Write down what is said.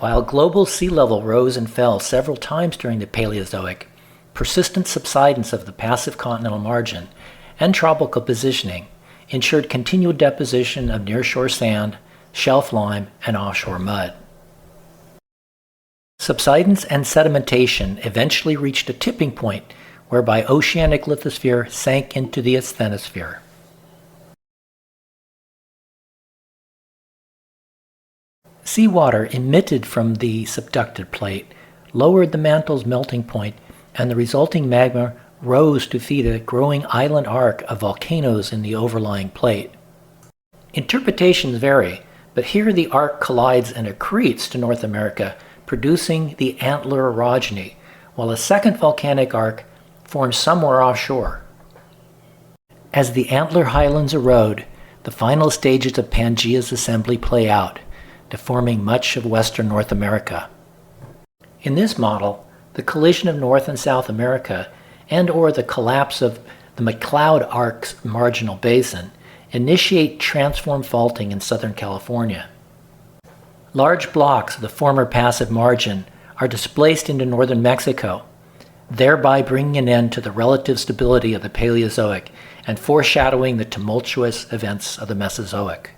While global sea level rose and fell several times during the Paleozoic, persistent subsidence of the passive continental margin and tropical positioning ensured continued deposition of nearshore sand, shelf lime, and offshore mud. Subsidence and sedimentation eventually reached a tipping point whereby oceanic lithosphere sank into the asthenosphere. Seawater emitted from the subducted plate lowered the mantle's melting point, and the resulting magma rose to feed a growing island arc of volcanoes in the overlying plate. Interpretations vary, but here the arc collides and accretes to North America, producing the antler orogeny, while a second volcanic arc forms somewhere offshore. As the antler highlands erode, the final stages of Pangaea's assembly play out, deforming much of western North America. In this model, the collision of North and South America and/or the collapse of the McCloud Arc's marginal basin initiate transform faulting in Southern California. Large blocks of the former passive margin are displaced into northern Mexico, thereby bringing an end to the relative stability of the Paleozoic and foreshadowing the tumultuous events of the Mesozoic.